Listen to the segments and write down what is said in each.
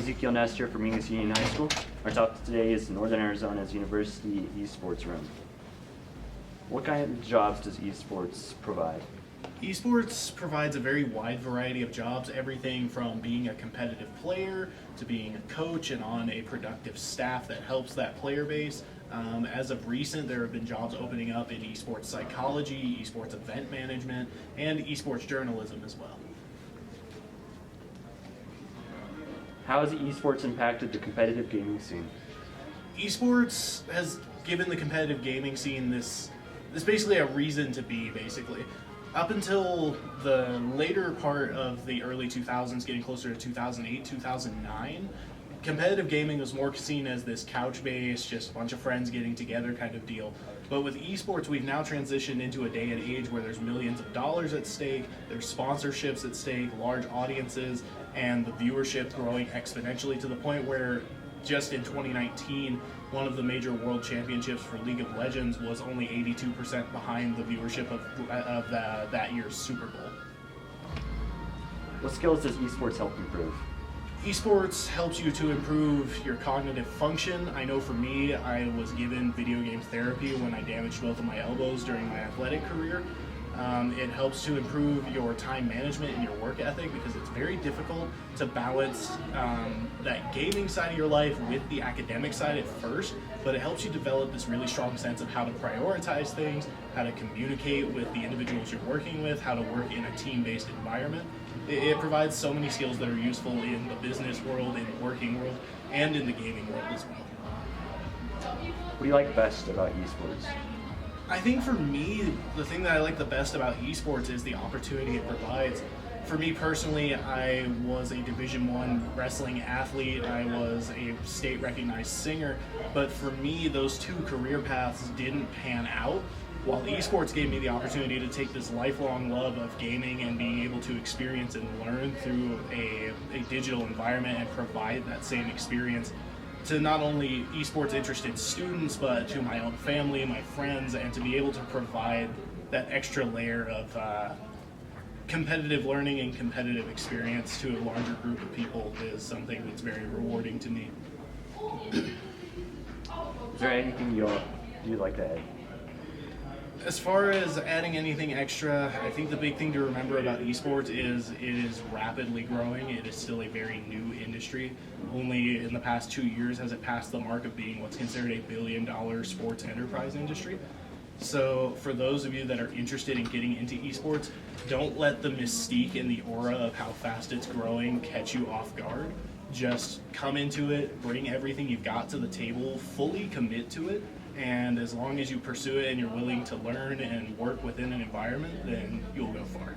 Ezekiel Nestor from Mingus Union High School. Our topic today is Northern Arizona's University Esports Room. What kind of jobs does esports provide? Esports provides a very wide variety of jobs, everything from being a competitive player to being a coach and on a productive staff that helps that player base. As of recent, there have been jobs opening up in esports psychology, esports event management, and esports journalism as well. How has esports impacted the competitive gaming scene? Esports has given the competitive gaming scene this basically a reason to be, basically. Up until the later part of the early 2000s, getting closer to 2008, 2009, competitive gaming was more seen as this couch-based, just a bunch of friends getting together kind of deal. But with esports, we've now transitioned into a day and age where there's millions of dollars at stake, there's sponsorships at stake, large audiences, and the viewership growing exponentially to the point where just in 2019, one of the major world championships for League of Legends was only 82% behind the viewership of that year's Super Bowl. What skills does esports help improve? Esports helps you to improve your cognitive function. I know for me, I was given video game therapy when I damaged both of my elbows during my athletic career. It helps to improve your time management and your work ethic because it's very difficult to balance that gaming side of your life with the academic side at first, but it helps you develop this really strong sense of how to prioritize things, how to communicate with the individuals you're working with, how to work in a team-based environment. It provides so many skills that are useful in the business world, in the working world, and in the gaming world as well. What do you like best about esports? I think for me, the thing that I like the best about esports is the opportunity it provides. For me personally, I was a Division I wrestling athlete, I was a state-recognized singer, but for me, those two career paths didn't pan out. While esports gave me the opportunity to take this lifelong love of gaming and being able to experience and learn through a digital environment and provide that same experience to not only esports interested students, but to my own family and my friends, and to be able to provide that extra layer of competitive learning and competitive experience to a larger group of people is something that's very rewarding to me. Is there anything you'd like to add? As far as adding anything extra, I think the big thing to remember about esports is it is rapidly growing. It is still a very new industry. Only in the past 2 years has it passed the mark of being what's considered a billion-dollar sports enterprise industry. So for those of you that are interested in getting into esports, don't let the mystique and the aura of how fast it's growing catch you off guard. Just come into it, bring everything you've got to the table, fully commit to it, and as long as you pursue it and you're willing to learn and work within an environment, then you'll go far.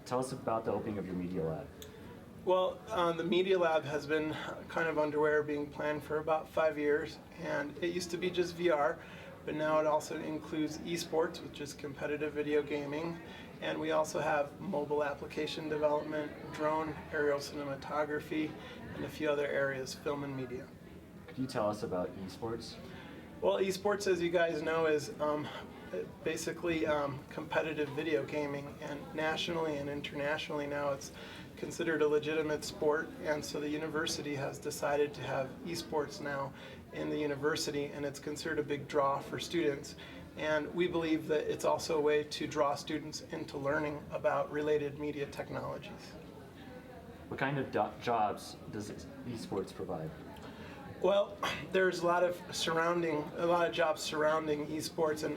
Tell us about the opening of your media lab. Well, the Media Lab has been kind of underway, being planned for about 5 years, and it used to be just VR, but now it also includes esports, which is competitive video gaming, and we also have mobile application development, drone, aerial cinematography, and a few other areas, film and media. Could you tell us about esports? Well, esports, as you guys know, is basically competitive video gaming, and nationally and internationally now it's considered a legitimate sport, and so the university has decided to have esports now in the university, and it's considered a big draw for students. And we believe that it's also a way to draw students into learning about related media technologies. What kind of jobs does esports provide? Well, there's a lot of jobs surrounding esports, and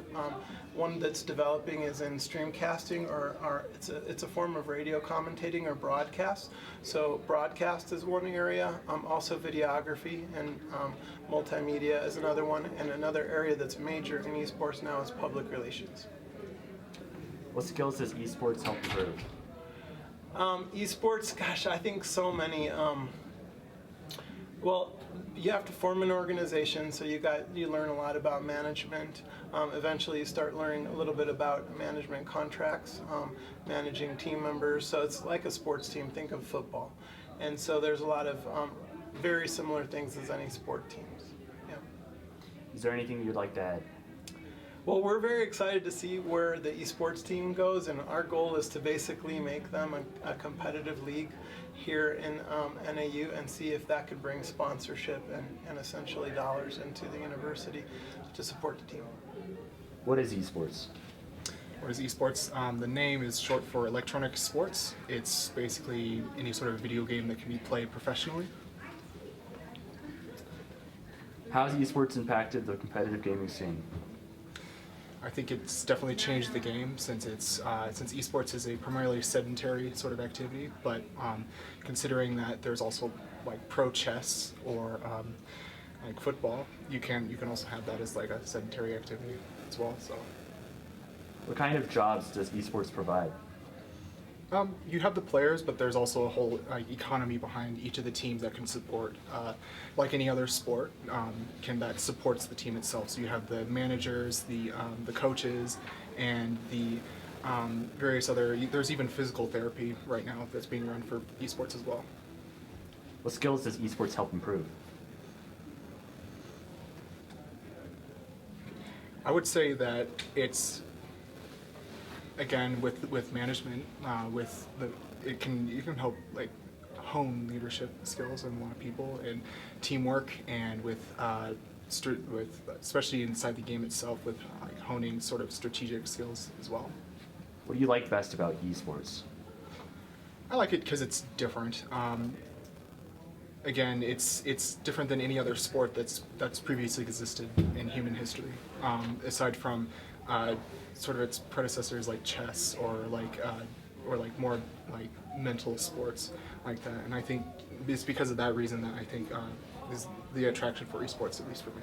one that's developing is in streamcasting, or it's a form of radio commentating or broadcast. So broadcast is one area, also videography and multimedia is another one, and another area that's major in esports now is public relations. What skills does esports help improve? Esports, gosh, I think so many. Well, you have to form an organization, so you learn a lot about management. Eventually you start learning a little bit about management contracts, managing team members. So it's like a sports team, think of football. And so there's a lot of very similar things as any sport teams. Yeah. Is there anything you'd like to add? Well, we're very excited to see where the esports team goes, and our goal is to basically make them a competitive league here in NAU and see if that could bring sponsorship and essentially dollars into the university to support the team. What is esports? What is esports? The name is short for electronic sports. It's basically any sort of video game that can be played professionally. How has esports impacted the competitive gaming scene? I think it's definitely changed the game since since esports is a primarily sedentary sort of activity, but considering that there's also like pro chess or like football, you can also have that as like a sedentary activity as well. So What kind of jobs does esports provide? you have the players, but there's also a whole economy behind each of the teams that can support, like any other sport, that supports the team itself. So you have the managers, the coaches, and the various other. There's even physical therapy right now that's being run for esports as well. What skills does esports help improve? I would say that it's, again, with management, you can help like hone leadership skills in a lot of people, and teamwork, and with especially inside the game itself, with like honing sort of strategic skills as well. What do you like best about esports? I like it because it's different. Again, it's different than any other sport that's previously existed in human history, aside from sort of its predecessors like chess or like more like mental sports like that. And I think it's because of that reason that I think is the attraction for esports, at least for me.